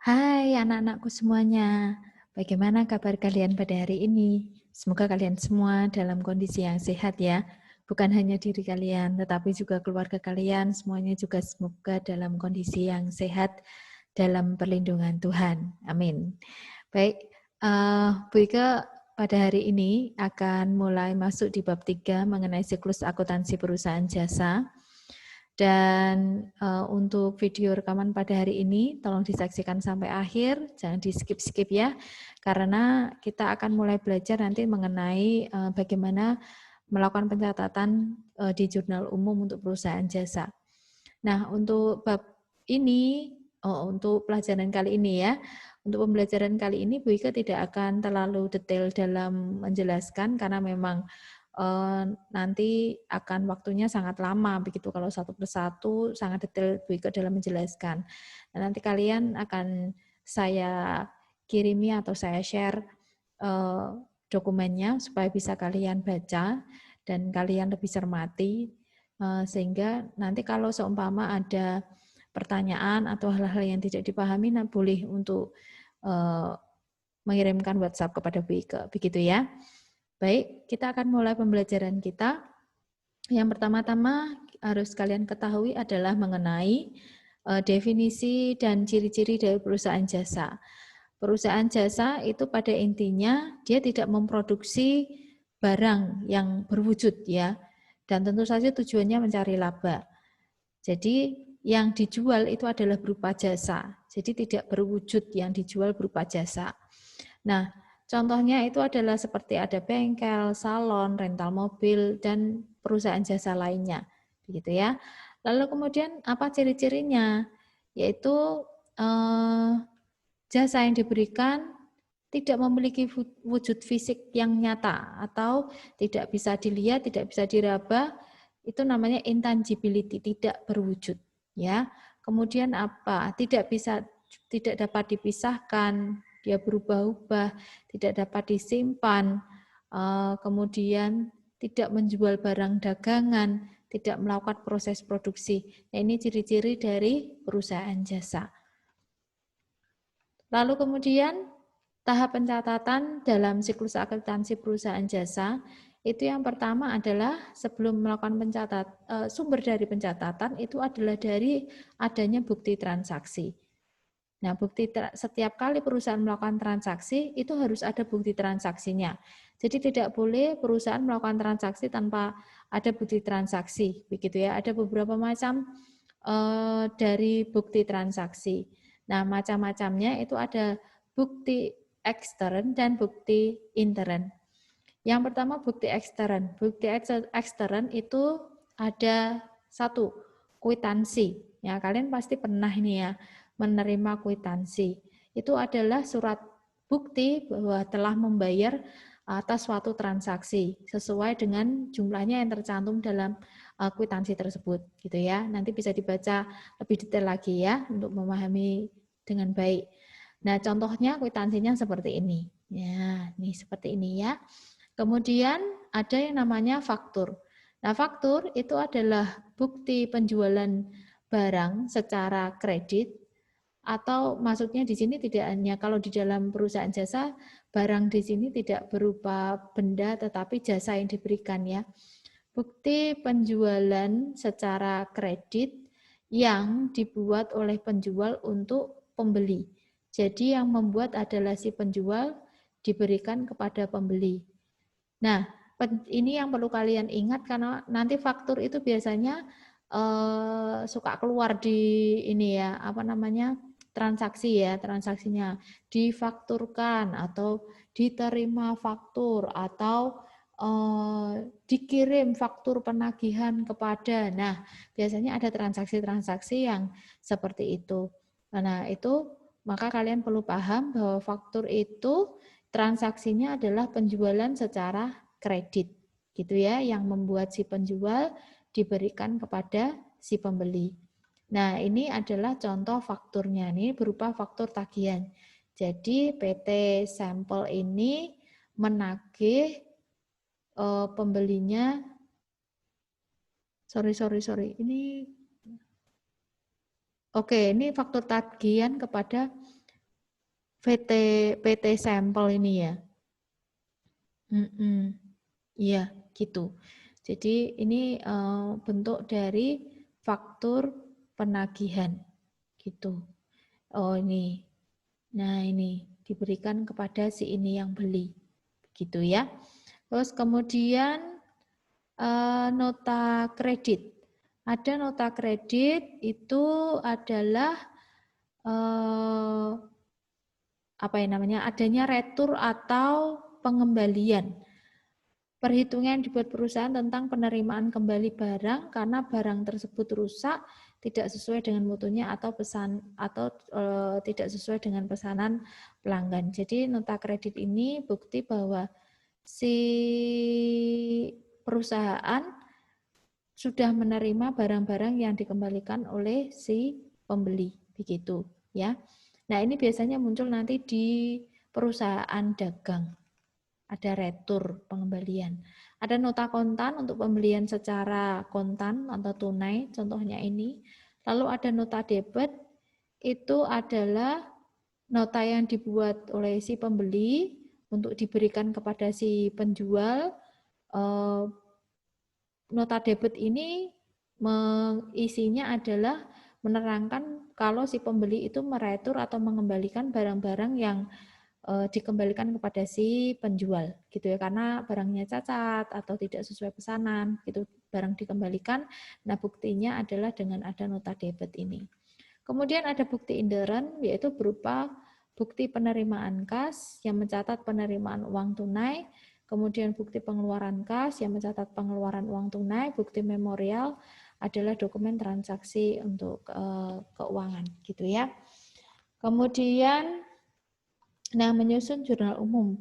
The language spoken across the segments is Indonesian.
Hai anak-anakku semuanya, bagaimana kabar kalian pada hari ini? Semoga kalian semua dalam kondisi yang sehat ya. Bukan hanya diri kalian, tetapi juga keluarga kalian, semuanya juga semoga dalam kondisi yang sehat dalam perlindungan Tuhan. Amin. Baik, Bu Ika pada hari ini akan mulai masuk di bab 3 mengenai siklus akuntansi perusahaan jasa. Dan untuk video rekaman pada hari ini tolong disaksikan sampai akhir, jangan di-skip-skip ya. Karena kita akan mulai belajar nanti mengenai bagaimana melakukan pencatatan di jurnal umum untuk perusahaan jasa. Nah, untuk bab ini, untuk pelajaran kali ini ya, untuk pembelajaran kali ini Bu Ika tidak akan terlalu detail dalam menjelaskan karena memang nanti akan waktunya sangat lama begitu kalau satu persatu sangat detail Bu Ika dalam menjelaskan. Nah, nanti kalian akan saya kirimi atau saya share dokumennya supaya bisa kalian baca dan kalian lebih cermati sehingga nanti kalau seumpama ada pertanyaan atau hal-hal yang tidak dipahami, nah boleh untuk mengirimkan WhatsApp kepada Bu Ika, begitu ya. Baik, kita akan mulai pembelajaran kita. Yang pertama-tama harus kalian ketahui adalah mengenai definisi dan ciri-ciri dari perusahaan jasa. Perusahaan jasa itu pada intinya dia tidak memproduksi barang yang berwujud ya, dan tentu saja tujuannya mencari laba. Jadi yang dijual itu adalah berupa jasa, jadi tidak berwujud yang dijual berupa jasa. Nah, contohnya itu adalah seperti ada bengkel, salon, rental mobil, dan perusahaan jasa lainnya, begitu ya. Lalu kemudian apa ciri-cirinya? Yaitu jasa yang diberikan tidak memiliki wujud fisik yang nyata atau tidak bisa dilihat, tidak bisa diraba, itu namanya intangibility, tidak berwujud, ya. Kemudian apa? Tidak dapat dipisahkan, dia berubah-ubah, tidak dapat disimpan, kemudian tidak menjual barang dagangan, tidak melakukan proses produksi. Nah, ini ciri-ciri dari perusahaan jasa. Lalu kemudian tahap pencatatan dalam siklus akuntansi perusahaan jasa itu yang pertama adalah sebelum melakukan sumber dari pencatatan itu adalah dari adanya bukti transaksi. Nah, setiap kali perusahaan melakukan transaksi itu harus ada bukti transaksinya. Jadi tidak boleh perusahaan melakukan transaksi tanpa ada bukti transaksi, begitu ya. Ada beberapa macam dari bukti transaksi. Nah, macam-macamnya itu ada bukti ekstern dan bukti intern. Yang pertama bukti ekstern. Bukti ekstern itu ada satu, kwitansi. Ya, kalian pasti pernah ini ya menerima kwitansi. Itu adalah surat bukti bahwa telah membayar atas suatu transaksi sesuai dengan jumlahnya yang tercantum dalam kwitansi tersebut, gitu ya. Nanti bisa dibaca lebih detail lagi ya untuk memahami dengan baik. Nah, contohnya kwitansinya seperti ini. Ya, nih seperti ini ya. Kemudian ada yang namanya faktur. Nah, faktur itu adalah bukti penjualan barang secara kredit atau maksudnya di sini tidak hanya kalau di dalam perusahaan jasa, barang di sini tidak berupa benda tetapi jasa yang diberikan ya. Bukti penjualan secara kredit yang dibuat oleh penjual untuk pembeli. Jadi yang membuat adalah si penjual diberikan kepada pembeli. Nah, ini yang perlu kalian ingat karena nanti faktur itu biasanya suka keluar di ini ya, apa namanya? Transaksi ya, transaksinya difakturkan atau diterima faktur atau dikirim faktur penagihan kepada. Nah, biasanya ada transaksi-transaksi yang seperti itu. Nah, itu maka kalian perlu paham bahwa faktur itu transaksinya adalah penjualan secara kredit, gitu ya, yang membuat si penjual diberikan kepada si pembeli. Nah, ini adalah contoh fakturnya, ini berupa faktur tagihan. Jadi PT Sampel ini menagih pembelinya, sorry, ini oke, ini faktur tagihan kepada PT sampel ini ya. Iya, gitu. Jadi ini bentuk dari faktur penagihan, gitu. Oh ini, nah ini diberikan kepada si ini yang beli, gitu ya. Terus kemudian nota kredit. Ada nota kredit itu adalah apa yang namanya, adanya retur atau pengembalian. Perhitungan dibuat perusahaan tentang penerimaan kembali barang karena barang tersebut rusak, tidak sesuai dengan mutunya atau tidak sesuai dengan pesanan pelanggan. Jadi nota kredit ini bukti bahwa si perusahaan sudah menerima barang-barang yang dikembalikan oleh si pembeli, begitu ya. Nah, ini biasanya muncul nanti di perusahaan dagang. Ada retur pengembalian. Ada nota kontan untuk pembelian secara kontan atau tunai, contohnya ini. Lalu ada nota debit, itu adalah nota yang dibuat oleh si pembeli untuk diberikan kepada si penjual. Nota debit ini isinya adalah menerangkan kalau si pembeli itu meretur atau mengembalikan barang-barang yang dikembalikan kepada si penjual gitu ya, karena barangnya cacat atau tidak sesuai pesanan gitu, barang dikembalikan. Nah, buktinya adalah dengan ada nota debit ini. Kemudian ada bukti inderen, yaitu berupa bukti penerimaan kas yang mencatat penerimaan uang tunai, kemudian bukti pengeluaran kas yang mencatat pengeluaran uang tunai, bukti memorial adalah dokumen transaksi untuk keuangan gitu ya. Kemudian menyusun jurnal umum.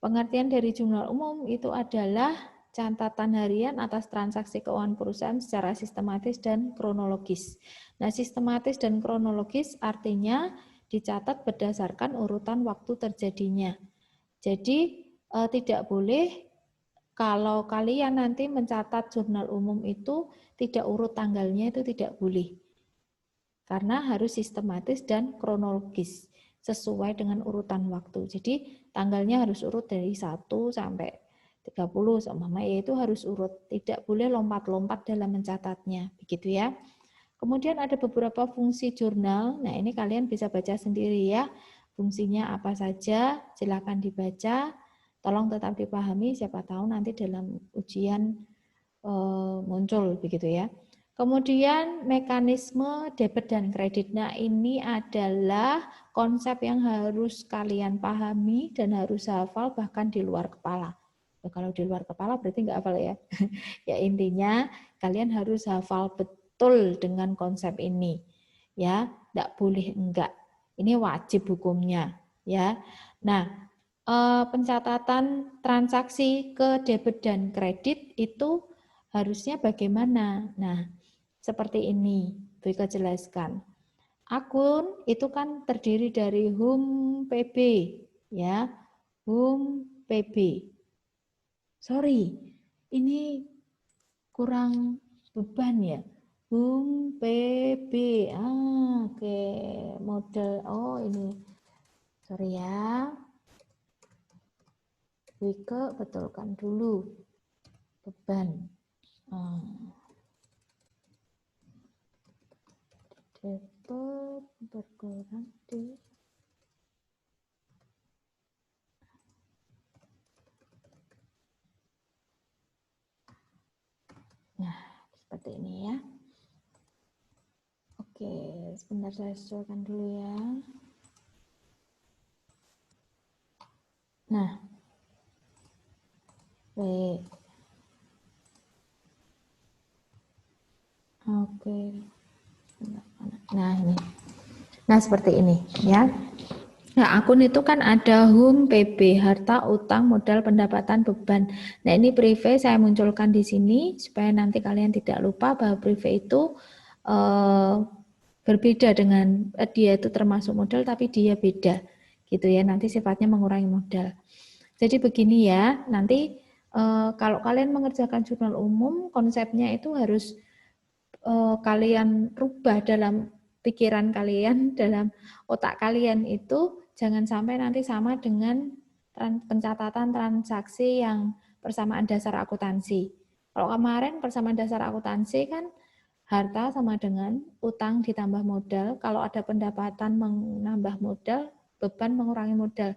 Pengertian dari jurnal umum itu adalah catatan harian atas transaksi keuangan perusahaan secara sistematis dan kronologis. Nah, sistematis dan kronologis artinya dicatat berdasarkan urutan waktu terjadinya. Jadi tidak boleh kalau kalian nanti mencatat jurnal umum itu tidak urut tanggalnya, itu tidak boleh. Karena harus sistematis dan kronologis sesuai dengan urutan waktu. Jadi tanggalnya harus urut dari 1 sampai 30 seumpama, yaitu harus urut, tidak boleh lompat-lompat dalam mencatatnya, begitu ya. Kemudian ada beberapa fungsi jurnal. Nah, ini kalian bisa baca sendiri ya. Fungsinya apa saja, silakan dibaca. Tolong tetap dipahami, siapa tahu nanti dalam ujian muncul begitu ya. Kemudian mekanisme debit dan kredit. Nah, ini adalah konsep yang harus kalian pahami dan harus hafal bahkan di luar kepala. Ya, kalau di luar kepala berarti nggak hafal ya. Ya, intinya kalian harus hafal betul dengan konsep ini. Ya, nggak boleh enggak. Ini wajib hukumnya, ya. Nah, pencatatan transaksi ke debit dan kredit itu harusnya bagaimana? Nah, seperti ini, Bika jelaskan. Akun itu kan terdiri dari HUM PB, ya, HUM PB. Sorry, ini kurang beban ya. HUM PB, oke, model, oh ini, sorry ya. Bika betulkan dulu beban. Debit berkurang di seperti ini ya. Oke, sebentar saya sesuaikan dulu ya. Nah, baik. Oke. Nah, ini. Nah, seperti ini ya. Nah, akun itu kan ada HUM, PB, harta, utang, modal, pendapatan, beban. Nah, ini prive saya munculkan di sini supaya nanti kalian tidak lupa bahwa prive itu berbeda dengan dia itu termasuk modal tapi dia beda. Gitu ya, nanti sifatnya mengurangi modal. Jadi begini ya, nanti kalau kalian mengerjakan jurnal umum, konsepnya itu harus kalian rubah dalam pikiran kalian, dalam otak kalian itu jangan sampai nanti sama dengan pencatatan transaksi yang persamaan dasar akuntansi. Kalau kemarin persamaan dasar akuntansi kan harta sama dengan utang ditambah modal. Kalau ada pendapatan menambah modal, beban mengurangi modal.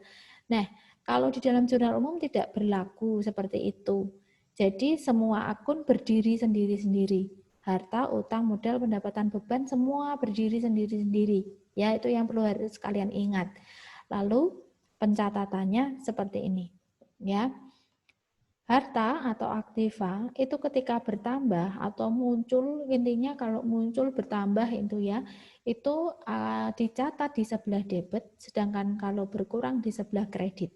Nah, kalau di dalam jurnal umum tidak berlaku seperti itu. Jadi semua akun berdiri sendiri-sendiri. Harta, utang, modal, pendapatan, beban semua berdiri sendiri-sendiri. Ya, itu yang perlu harus kalian ingat. Lalu pencatatannya seperti ini. Ya. Harta atau aktiva itu ketika bertambah atau muncul, intinya kalau muncul bertambah itu dicatat di sebelah debit, sedangkan kalau berkurang di sebelah kredit.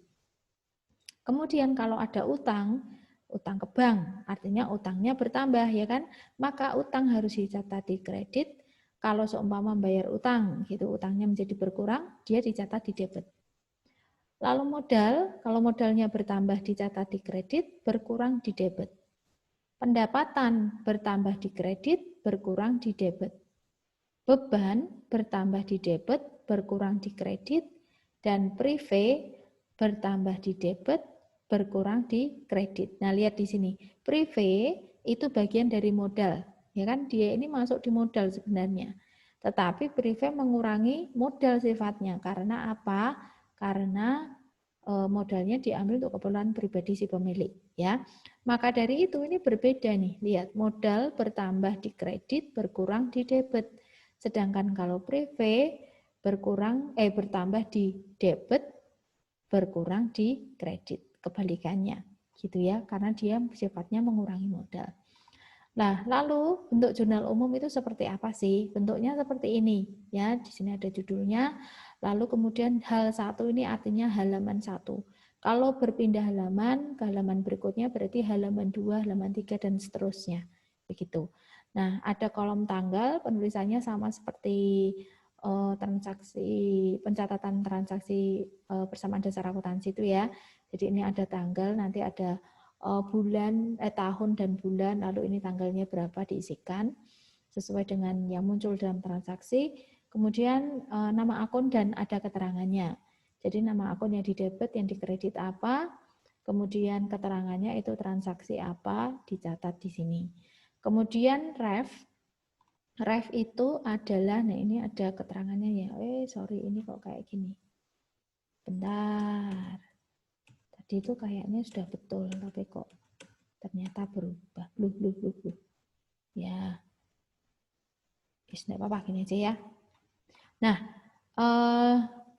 Kemudian kalau ada utang ke bank, artinya utangnya bertambah ya kan, maka utang harus dicatat di kredit. Kalau seumpama bayar utang, gitu utangnya menjadi berkurang, dia dicatat di debit. Lalu modal, kalau modalnya bertambah dicatat di kredit, berkurang di debit. Pendapatan bertambah di kredit, berkurang di debit. Beban bertambah di debit, berkurang di kredit. Dan prive bertambah di debit, berkurang di kredit. Nah, lihat di sini. Prive itu bagian dari modal. Ya kan, dia ini masuk di modal sebenarnya. Tetapi prive mengurangi modal sifatnya. Karena apa? Karena modalnya diambil untuk keperluan pribadi si pemilik, ya. Maka dari itu ini berbeda nih. Lihat, modal bertambah di kredit, berkurang di debit. Sedangkan kalau prive bertambah di debit, berkurang di kredit. Kebalikannya, gitu ya. Karena dia sifatnya mengurangi modal. Nah, lalu bentuk jurnal umum itu seperti apa sih? Bentuknya seperti ini, ya. Di sini ada judulnya. Lalu kemudian hal 1 ini artinya halaman 1. Kalau berpindah halaman ke halaman berikutnya berarti halaman 2, halaman 3 dan seterusnya. Begitu. Nah, ada kolom tanggal, penulisannya sama seperti pencatatan transaksi persamaan dasar akuntansi itu ya. Jadi ini ada tanggal, nanti ada tahun dan bulan, lalu ini tanggalnya berapa diisikan sesuai dengan yang muncul dalam transaksi. Kemudian nama akun dan ada keterangannya. Jadi nama akun yang di debit, yang di kredit apa, kemudian keterangannya itu transaksi apa, dicatat di sini. Kemudian ref itu adalah, nah ini ada keterangannya ya. Sorry, ini kok kayak gini. Bentar. Tadi itu kayaknya sudah betul, tapi kok ternyata berubah. Loh. Ya. Tidak apa-apa, gini aja ya. Nah,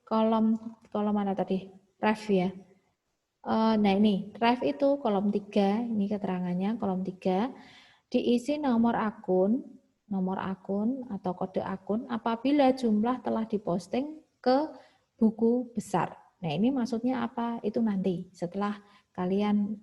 kolom mana tadi? Ref ya. Nah ini, ref itu kolom 3, ini keterangannya kolom 3, diisi nomor akun atau kode akun apabila jumlah telah diposting ke buku besar. Nah ini maksudnya apa? Itu nanti setelah kalian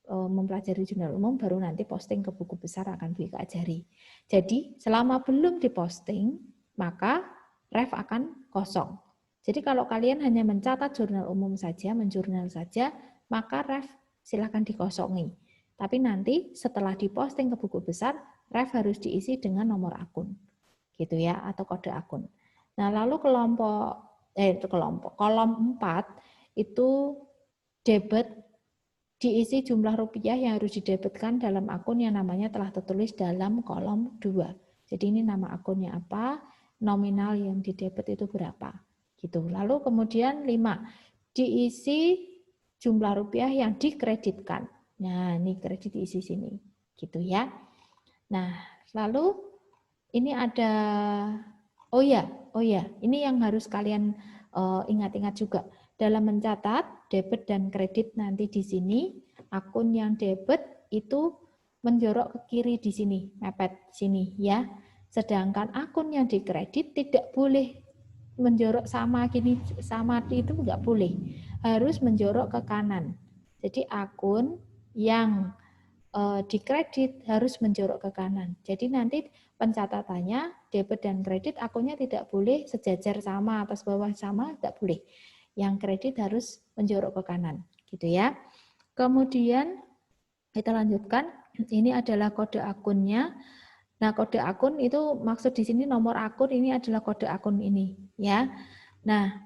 mempelajari jurnal umum baru nanti posting ke buku besar akan diajari. Jadi selama belum diposting maka ref akan kosong. Jadi kalau kalian hanya mencatat jurnal umum saja, menjurnal saja, maka ref silakan dikosongi. Tapi nanti setelah diposting ke buku besar, ref harus diisi dengan nomor akun. Gitu ya, atau kode akun. Nah, lalu kolom 4 itu debit, diisi jumlah rupiah yang harus didebitkan dalam akun yang namanya telah tertulis dalam kolom 2. Jadi ini nama akunnya apa, nominal yang didebit itu berapa. Gitu. Lalu kemudian 5, diisi jumlah rupiah yang dikreditkan. Nah, ini kredit diisi sini. Gitu ya. Nah, lalu ini ada oh ya, ini yang harus kalian ingat-ingat juga. Dalam mencatat debit dan kredit nanti di sini, akun yang debit itu menjorok ke kiri di sini, mepet sini ya. Sedangkan akun yang dikredit tidak boleh menjorok sama itu enggak boleh. Harus menjorok ke kanan. Jadi akun yang dikredit harus menjorok ke kanan. Jadi nanti pencatatannya debit dan kredit akunnya tidak boleh sejajar sama, atas bawah sama, tidak boleh. Yang kredit harus menjorok ke kanan, gitu ya. Kemudian kita lanjutkan, ini adalah kode akunnya. Nah, kode akun itu maksud di sini nomor akun, ini adalah kode akun ini, ya. Nah,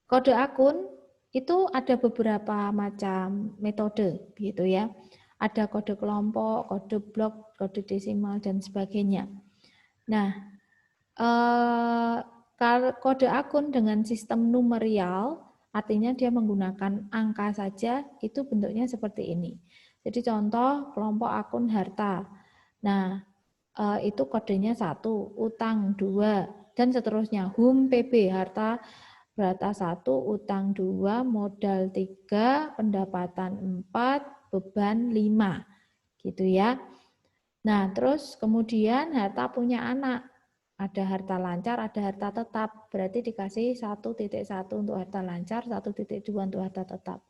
Kode akun itu ada beberapa macam metode gitu ya. Ada kode kelompok, kode blok, kode desimal dan sebagainya. Nah, kode akun dengan sistem numerial artinya dia menggunakan angka saja, itu bentuknya seperti ini. Jadi contoh kelompok akun harta. Nah, itu kodenya 1, utang 2 dan seterusnya. HUM PB harta 1, utang 2, modal 3, pendapatan 4, beban 5. Gitu ya. Nah, terus kemudian harta punya anak. Ada harta lancar, ada harta tetap. Berarti dikasih 1.1 untuk harta lancar, 1.2 untuk harta tetap.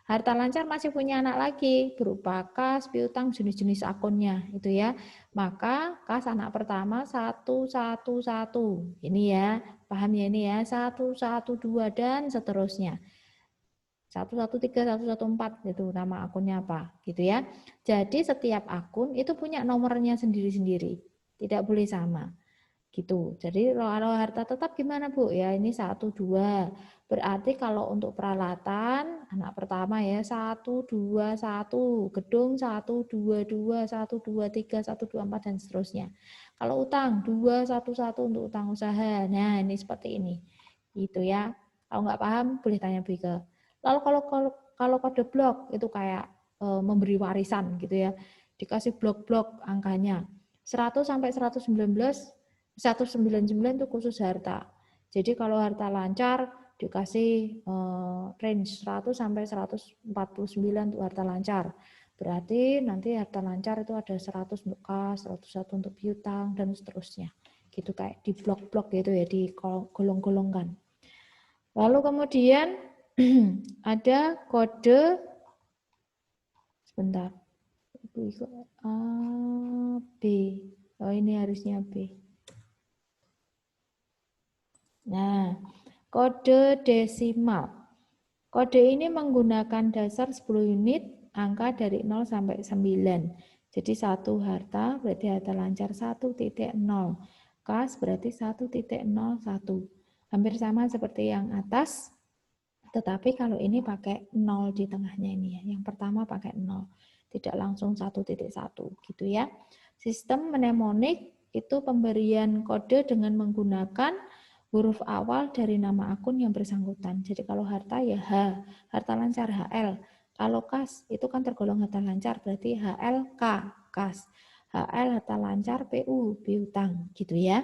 Harta lancar masih punya anak lagi, berupa kas, piutang, jenis-jenis akunnya. Itu ya. Maka kas anak pertama 111. Ini ya, paham ya ini ya, 112 dan seterusnya. 113, 114 itu nama akunnya apa gitu ya. Jadi setiap akun itu punya nomornya sendiri-sendiri, tidak boleh sama gitu. Jadi kalau harta tetap gimana Bu? Ya ini 12. Berarti kalau untuk peralatan anak pertama ya 121, gedung 122, 123, 124 dan seterusnya. Kalau utang 211 untuk utang usaha. Nah ini seperti ini gitu ya. Kalau nggak paham boleh tanya Bika. Lalu kalau kode blok itu kayak memberi warisan gitu ya. Dikasih blok-blok angkanya 100 sampai 119 199 itu khusus harta. Jadi kalau harta lancar dikasih range 100 sampai 149 untuk harta lancar. Berarti nanti harta lancar itu ada 100 untuk kas, 101 untuk piutang dan seterusnya. Gitu kayak di blok-blok gitu ya, di golong-golongkan. Lalu kemudian ada kode sebentar. B. Oh ini harusnya B. Nah, kode desimal. Kode ini menggunakan dasar 10 unit, angka dari 0 sampai 9. Jadi satu harta berarti harta lancar 1.0. Kas berarti 1.01. Hampir sama seperti yang atas, tetapi kalau ini pakai 0 di tengahnya ini ya. Yang pertama pakai 0, tidak langsung 1.1 gitu ya. Sistem mnemonik itu pemberian kode dengan menggunakan huruf awal dari nama akun yang bersangkutan. Jadi kalau harta ya H, harta lancar HL. Kalau kas itu kan tergolong harta lancar berarti HLK, kas. HL harta lancar PU, piutang gitu ya.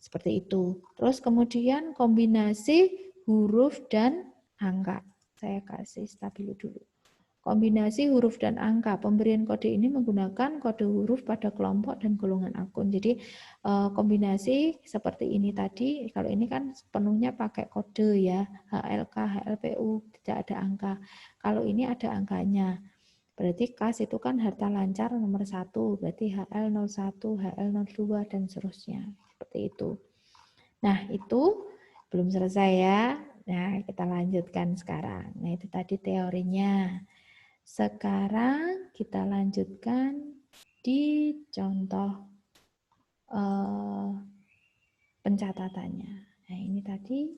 Seperti itu. Terus kemudian kombinasi huruf dan angka. Saya kasih stabilo dulu. Kombinasi huruf dan angka. Pemberian kode ini menggunakan kode huruf pada kelompok dan golongan akun. Jadi kombinasi seperti ini tadi. Kalau ini kan sepenuhnya pakai kode ya. HLK, HLPU, tidak ada angka. Kalau ini ada angkanya. Berarti kas itu kan harta lancar nomor 1. Berarti HL01, HL02 dan seterusnya. Seperti itu. Nah itu belum selesai ya. Nah kita lanjutkan sekarang. Nah itu tadi teorinya. Sekarang kita lanjutkan di contoh pencatatannya. Nah ini tadi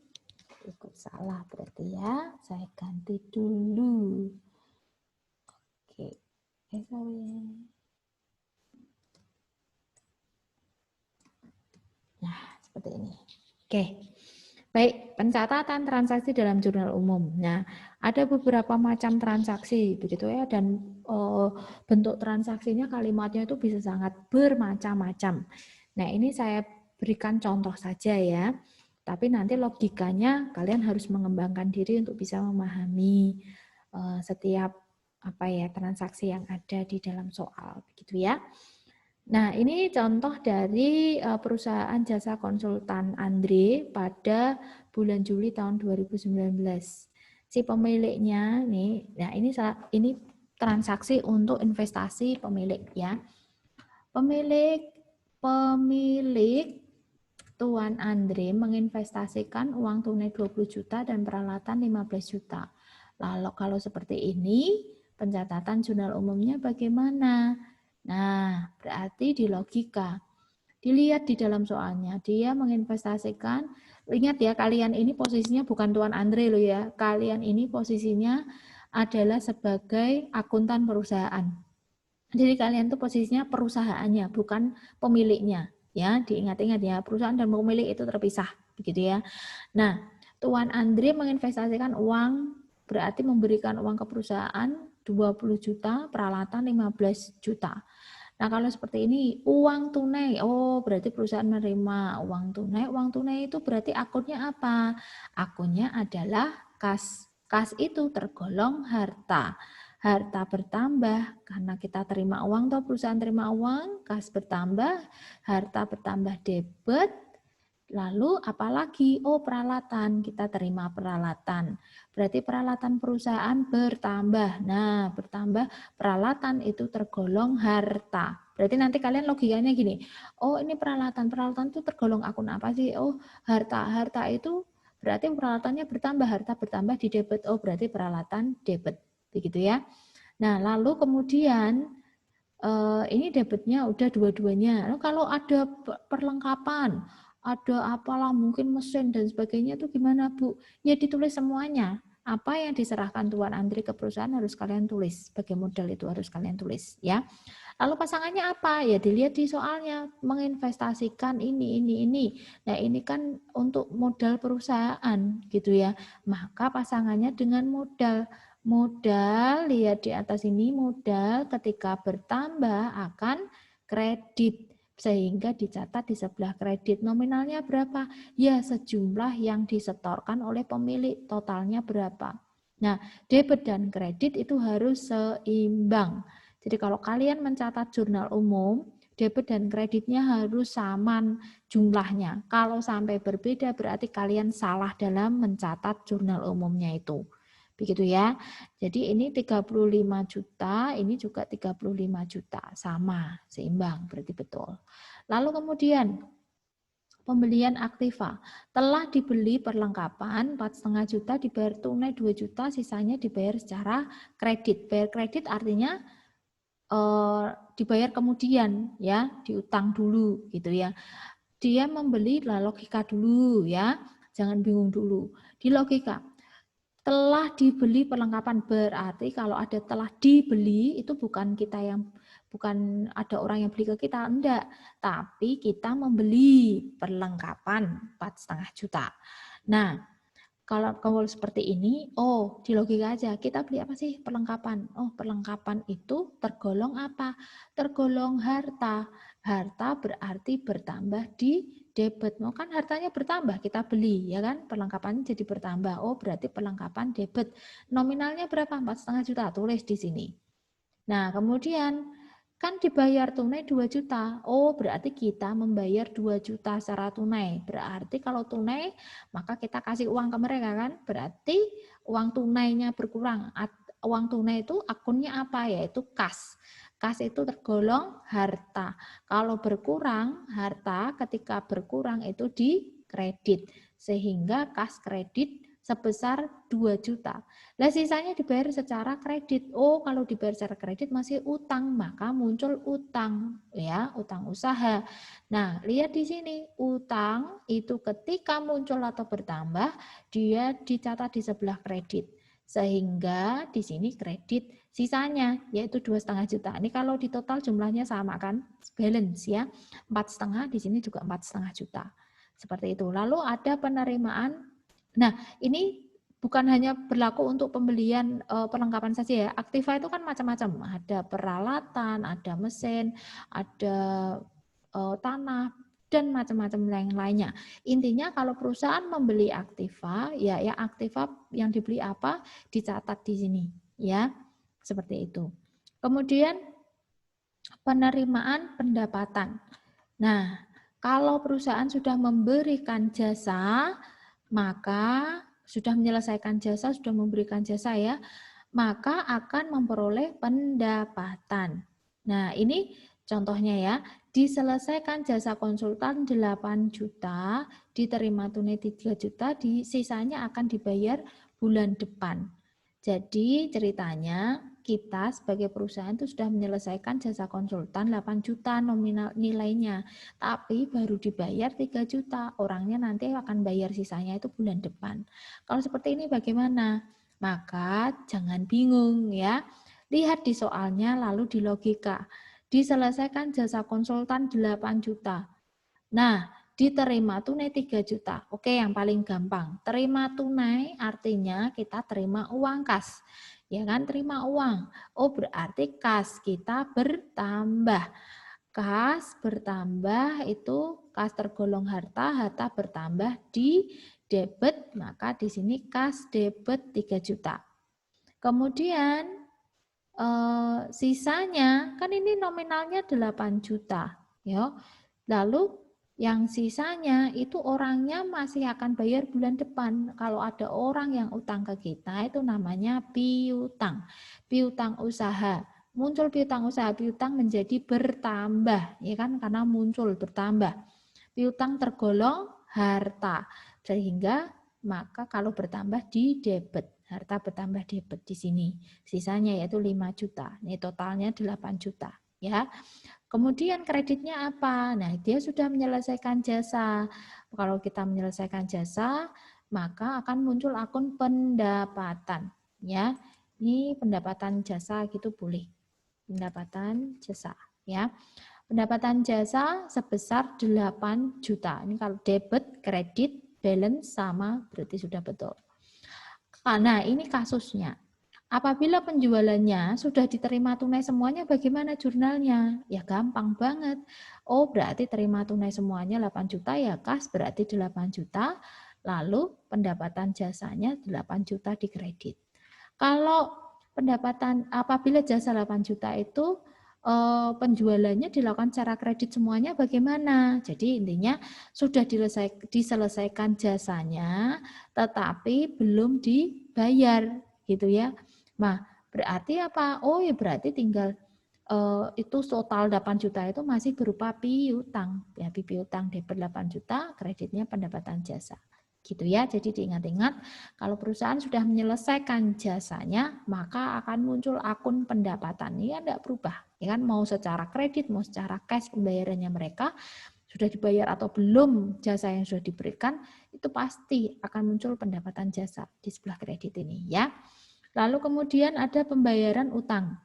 ikut salah berarti ya. Saya ganti dulu. Oke. Nah seperti ini. Oke. Baik, pencatatan transaksi dalam jurnal umum. Nah, ada beberapa macam transaksi, begitu ya, dan bentuk transaksinya, kalimatnya itu bisa sangat bermacam-macam. Nah, ini saya berikan contoh saja ya, tapi nanti logikanya kalian harus mengembangkan diri untuk bisa memahami setiap transaksi yang ada di dalam soal, begitu ya. Nah, ini contoh dari perusahaan jasa konsultan Andre pada bulan Juli tahun 2019. Si pemiliknya nih, nah ini transaksi untuk investasi pemilik ya. Pemilik Tuan Andre menginvestasikan uang tunai 20 juta dan peralatan 15 juta. Lalu kalau seperti ini, pencatatan jurnal umumnya bagaimana? Nah, berarti di logika. Dilihat di dalam soalnya, dia menginvestasikan, ingat ya kalian ini posisinya bukan Tuan Andre loh ya, kalian ini posisinya adalah sebagai akuntan perusahaan. Jadi kalian tuh posisinya perusahaannya, bukan pemiliknya. Ya, diingat-ingat ya, perusahaan dan pemilik itu terpisah, begitu ya. Nah, Tuan Andre menginvestasikan uang, berarti memberikan uang ke perusahaan 20 juta, peralatan 15 juta. Nah, kalau seperti ini, uang tunai, oh berarti perusahaan menerima uang tunai itu berarti akunnya apa? Akunnya adalah kas. Kas itu tergolong harta. Harta bertambah, karena kita terima uang, atau perusahaan terima uang, kas bertambah, harta bertambah debit, lalu apalagi? Oh peralatan, kita terima peralatan. Berarti peralatan perusahaan bertambah. Nah bertambah peralatan itu tergolong harta. Berarti nanti kalian logikanya gini, oh ini peralatan itu tergolong akun apa sih? Oh harta itu berarti peralatannya bertambah, harta bertambah di debit. Oh berarti peralatan debit. Begitu ya. Nah lalu kemudian ini debitnya udah dua-duanya. Lalu kalau ada perlengkapan, ada apalah mungkin mesin dan sebagainya itu gimana Bu? Ya ditulis semuanya. Apa yang diserahkan Tuan Andri ke perusahaan harus kalian tulis. Sebagai modal itu harus kalian tulis ya. Lalu pasangannya apa? Ya dilihat di soalnya, menginvestasikan ini. Nah ini kan untuk modal perusahaan gitu ya. Maka pasangannya dengan modal. Modal, lihat di atas ini, modal ketika bertambah akan kredit. Sehingga dicatat di sebelah kredit. Nominalnya berapa? Ya sejumlah yang disetorkan oleh pemilik. Totalnya berapa? Nah, debit dan kredit itu harus seimbang. Jadi kalau kalian mencatat jurnal umum, debit dan kreditnya harus sama jumlahnya. Kalau sampai berbeda berarti kalian salah dalam mencatat jurnal umumnya itu. Begitu ya. Jadi ini 35 juta, ini juga 35 juta. Sama, seimbang, berarti betul. Lalu kemudian pembelian aktiva. Telah dibeli perlengkapan 4,5 juta, dibayar tunai 2 juta, sisanya dibayar secara kredit. Bayar kredit artinya dibayar kemudian ya, diutang dulu gitu ya. Dia membeli logika dulu ya, jangan bingung dulu. Di logika telah dibeli perlengkapan berarti kalau ada telah dibeli itu bukan ada orang yang beli ke kita, enggak, tapi kita membeli perlengkapan 4,5 juta. Nah, kalau seperti ini, oh di logika aja, kita beli apa sih perlengkapan? Oh perlengkapan itu tergolong apa? Tergolong harta. Harta berarti bertambah di debit. Mau kan hartanya bertambah, kita beli ya kan? Perlengkapannya jadi bertambah. Oh berarti perlengkapan debit. Nominalnya berapa? 4,5 juta, tulis di sini. Nah kemudian kan dibayar tunai 2 juta. Oh, berarti kita membayar 2 juta secara tunai. Berarti kalau tunai, maka kita kasih uang ke mereka kan? Berarti uang tunainya berkurang. Uang tunai itu akunnya apa? Yaitu kas. Kas itu tergolong harta. Kalau berkurang, harta ketika berkurang itu di kredit. Sehingga kas kredit sebesar 2 juta. Lah sisanya dibayar secara kredit. Oh, kalau dibayar secara kredit masih utang, maka muncul utang ya, utang usaha. Nah, lihat di sini, utang itu ketika muncul atau bertambah, dia dicatat di sebelah kredit. Sehingga di sini kredit sisanya yaitu 2,5 juta. Ini kalau di total jumlahnya sama kan? Balance ya. 4,5 di sini juga 4,5 juta. Seperti itu. Lalu ada penerimaan. Nah, ini bukan hanya berlaku untuk pembelian perlengkapan saja ya. Aktiva itu kan macam-macam. Ada peralatan, ada mesin, ada tanah, dan macam-macam yang lainnya. Intinya kalau perusahaan membeli aktiva, ya aktiva yang dibeli apa dicatat di sini, ya. Seperti itu. Kemudian penerimaan pendapatan. Nah, kalau perusahaan sudah memberikan jasa, maka sudah menyelesaikan jasa, sudah memberikan jasa ya, maka akan memperoleh pendapatan. Nah, ini contohnya ya, diselesaikan jasa konsultan 8 juta, diterima tunai 3 juta, sisanya akan dibayar bulan depan. Jadi ceritanya kita sebagai perusahaan itu sudah menyelesaikan jasa konsultan 8 juta nominal nilainya, tapi baru dibayar 3 juta. Orangnya nanti akan bayar sisanya itu bulan depan. Kalau seperti ini bagaimana? Maka jangan bingung ya. Lihat di soalnya lalu di logika. Diselesaikan jasa konsultan 8 juta. Nah, diterima tunai 3 juta. Oke, yang paling gampang. Terima tunai artinya kita terima uang kas. Ya kan, terima uang. Oh, berarti kas kita bertambah. Kas bertambah itu kas tergolong harta, harta bertambah di debit, maka di sini kas debit 3 juta. Kemudian sisanya kan ini nominalnya 8 juta, ya. Lalu yang sisanya itu orangnya masih akan bayar bulan depan. Kalau ada orang yang utang ke kita itu namanya piutang. Piutang usaha. Muncul piutang usaha, piutang menjadi bertambah, ya kan, karena muncul bertambah. Piutang tergolong harta. Sehingga maka kalau bertambah di debit. Harta bertambah debit di sini. Sisanya yaitu 5 juta. Ini totalnya 8 juta, ya. Kemudian kreditnya apa? Nah, dia sudah menyelesaikan jasa. Kalau kita menyelesaikan jasa, maka akan muncul akun pendapatan, ya. Ini pendapatan jasa gitu boleh. Pendapatan jasa, ya. Pendapatan jasa sebesar 8 juta. Ini kalau debit, kredit, balance sama berarti sudah betul. Nah, ini kasusnya. Apabila penjualannya sudah diterima tunai semuanya, bagaimana jurnalnya? Ya gampang banget. Oh, berarti terima tunai semuanya 8 juta, ya kas berarti 8 juta, lalu pendapatan jasanya 8 juta di kredit. Kalau pendapatan apabila jasa 8 juta itu penjualannya dilakukan secara kredit semuanya bagaimana? Jadi intinya sudah diselesaikan jasanya, tetapi belum dibayar, gitu ya. Nah, berarti apa? Oh ya berarti tinggal itu total 8 juta itu masih berupa piutang. Ya, piutang debit 8 juta, kreditnya pendapatan jasa. Gitu ya. Jadi diingat-ingat kalau perusahaan sudah menyelesaikan jasanya, maka akan muncul akun pendapatan. Ini tidak berubah. Ya kan, mau secara kredit, mau secara cash pembayarannya mereka sudah dibayar atau belum jasa yang sudah diberikan, itu pasti akan muncul pendapatan jasa di sebelah kredit ini ya. Lalu kemudian ada pembayaran utang.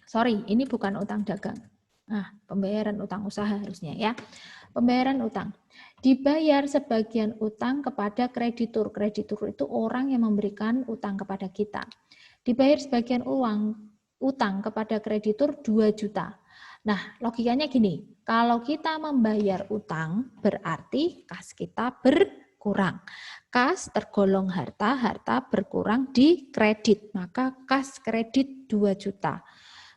Sorry, ini bukan utang dagang. Nah, pembayaran utang usaha harusnya ya. Pembayaran utang. Dibayar sebagian utang kepada kreditur. Kreditur itu orang yang memberikan utang kepada kita. Dibayar sebagian utang kepada kreditur 2 juta. Nah, logikanya gini, kalau kita membayar utang berarti kas kita berkurang. Kas tergolong harta, harta berkurang di kredit, maka kas kredit 2 juta.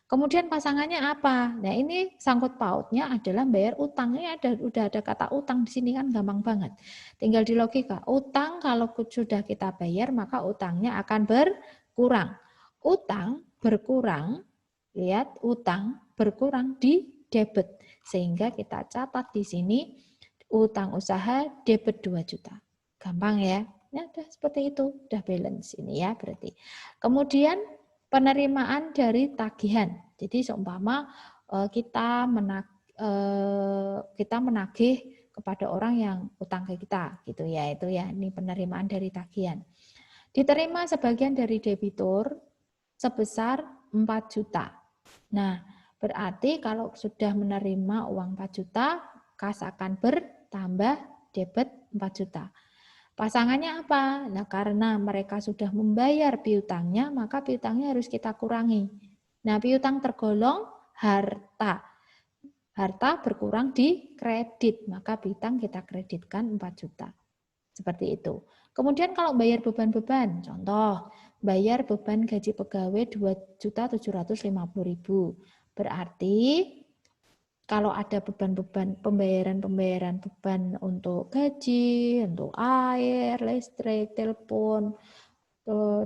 Kemudian pasangannya apa? Nah, ini sangkut pautnya adalah bayar utang. Ini udah ada kata utang di sini kan gampang banget. Tinggal di logika. Utang kalau sudah kita bayar maka utangnya akan berkurang. Utang berkurang, lihat utang berkurang di debit. Sehingga kita catat di sini utang usaha debit 2 juta. Gampang ya? Ya udah seperti itu, udah balance ini ya berarti. Kemudian penerimaan dari tagihan. Jadi seumpama kita menagih kepada orang yang utang ke kita gitu ya, itu ya, ini penerimaan dari tagihan. Diterima sebagian dari debitur sebesar 4 juta. Nah, berarti kalau sudah menerima uang 4 juta, kas akan bertambah debit 4 juta. Pasangannya apa? Nah, karena mereka sudah membayar piutangnya, maka piutangnya harus kita kurangi. Nah, piutang tergolong harta. Harta berkurang di kredit, maka piutang kita kreditkan 4 juta. Seperti itu. Kemudian kalau bayar beban-beban, contoh, bayar beban gaji pegawai 2.750.000. Berarti kalau ada beban-beban pembayaran beban untuk gaji, untuk air, listrik, telepon,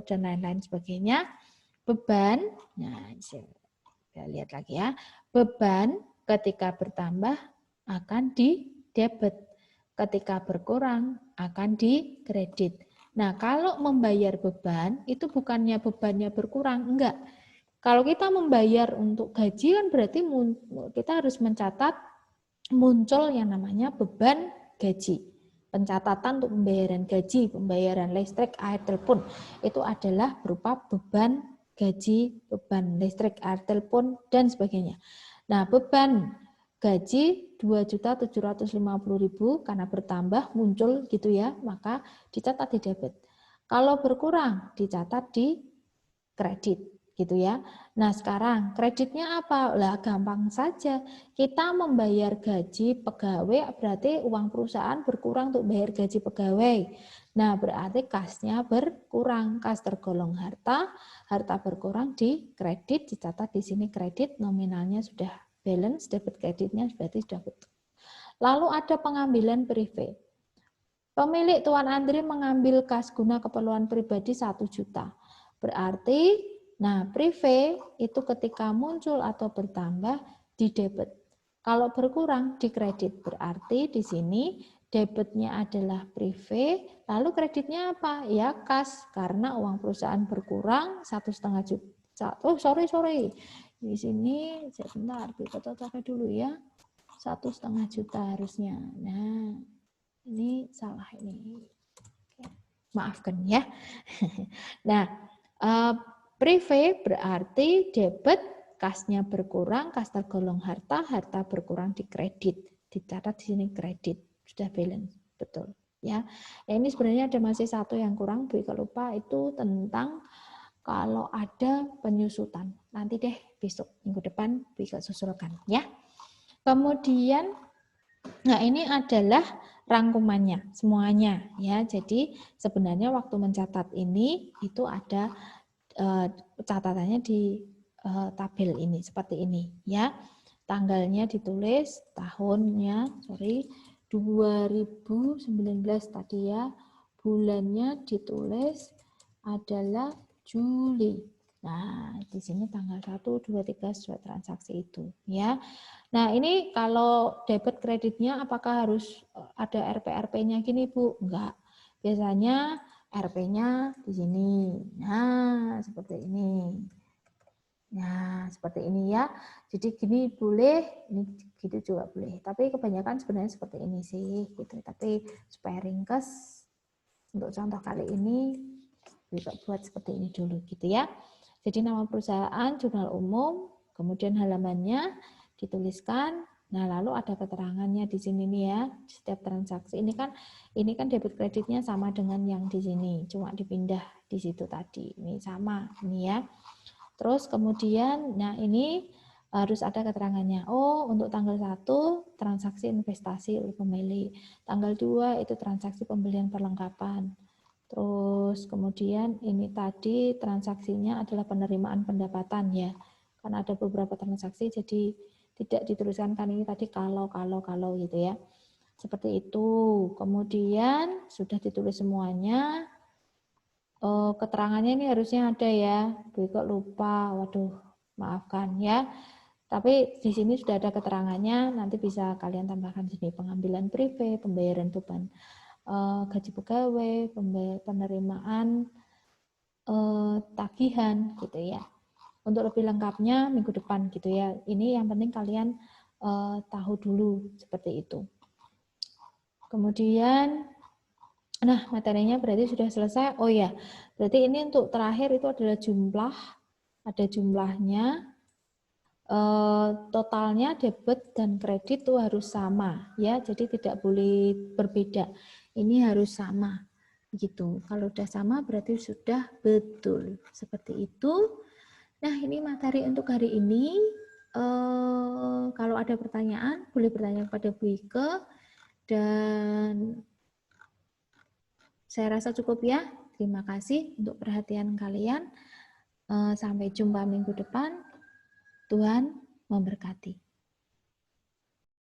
dan lain-lain sebagainya, beban, nah saya lihat lagi ya, beban ketika bertambah akan di debit, ketika berkurang akan di kredit. Nah, kalau membayar beban itu bukannya bebannya berkurang, enggak. Kalau kita membayar untuk gaji kan berarti kita harus mencatat muncul yang namanya beban gaji. Pencatatan untuk pembayaran gaji, pembayaran listrik, air, telepon itu adalah berupa beban gaji, beban listrik, air, telepon, dan sebagainya. Nah, beban gaji 2.750.000 karena bertambah muncul gitu ya, maka dicatat di debit. Kalau berkurang dicatat di kredit gitu ya. Nah, sekarang kreditnya apa? Lah gampang saja. Kita membayar gaji pegawai berarti uang perusahaan berkurang untuk bayar gaji pegawai. Nah, berarti kasnya berkurang, kas tergolong harta, harta berkurang di kredit, dicatat di sini kredit, nominalnya sudah balance, debit kreditnya berarti sudah betul. Lalu ada pengambilan privé. Pemilik Tuan Andri mengambil kas guna keperluan pribadi 1 juta. Berarti, nah privé itu ketika muncul atau bertambah di debit. Kalau berkurang di kredit, berarti di sini debitnya adalah privé, lalu kreditnya apa? Ya kas, karena uang perusahaan berkurang 1,5 juta. Oh sorry, di sini sebentar, kita pakai dulu ya, 1,5 juta harusnya. Nah, ini salah ini. Maafkan ya. Nah, privé berarti debit, kasnya berkurang, kas tergolong harta, harta berkurang di kredit. Dicatat di sini kredit, sudah balance, betul ya. Nah, ini sebenarnya ada masih satu yang kurang, Bu Ika lupa, itu tentang kalau ada penyusutan. Nanti deh besok minggu depan Bu Ika susulkan ya. Kemudian nah, ini adalah rangkumannya semuanya ya. Jadi sebenarnya waktu mencatat ini itu ada catatannya di tabel ini seperti ini ya. Tanggalnya ditulis, tahunnya 2019 tadi ya. Bulannya ditulis adalah Juli. Nah, di sini tanggal 1, 2, 3 sesuai transaksi itu ya. Nah, ini kalau debit kreditnya apakah harus ada RP-RP-nya gini, Bu? Enggak. Biasanya RP-nya di sini. Nah, seperti ini. Nah, seperti ini ya. Jadi gini boleh, ini gitu juga boleh. Tapi kebanyakan sebenarnya seperti ini sih, gitu. Tapi supaya ringkas, untuk contoh kali ini bisa buat seperti ini dulu, gitu ya. Jadi nama perusahaan, jurnal umum, kemudian halamannya dituliskan. Nah, lalu ada keterangannya di sini nih ya, setiap transaksi. Ini kan debit kreditnya sama dengan yang di sini, cuma dipindah di situ tadi. Ini sama, ini ya. Terus kemudian, nah ini harus ada keterangannya. Oh, untuk tanggal 1 transaksi investasi oleh pemilik. Tanggal 2 itu transaksi pembelian perlengkapan. Terus kemudian ini tadi transaksinya adalah penerimaan pendapatan ya. Karena ada beberapa transaksi jadi tidak dituliskan kan ini tadi kalau gitu ya. Seperti itu. Kemudian sudah ditulis semuanya. Keterangannya ini harusnya ada ya. Kok lupa. Waduh, maafkan ya. Tapi di sini sudah ada keterangannya, nanti bisa kalian tambahkan di sini pengambilan privé, pembayaran beban gaji pegawai, penerimaan tagihan gitu ya. Untuk lebih lengkapnya minggu depan gitu ya. Ini yang penting kalian tahu dulu seperti itu. Kemudian, nah materinya berarti sudah selesai. Oh ya, berarti ini untuk terakhir itu adalah jumlah, ada jumlahnya. Totalnya debit dan kredit itu harus sama ya, jadi tidak boleh berbeda. Ini harus sama gitu. Kalau sudah sama berarti sudah betul seperti itu. Nah, ini materi untuk hari ini. Kalau ada pertanyaan boleh bertanya kepada Bu Ike, dan saya rasa cukup ya. Terima kasih untuk perhatian kalian. Sampai jumpa minggu depan. Tuhan memberkati.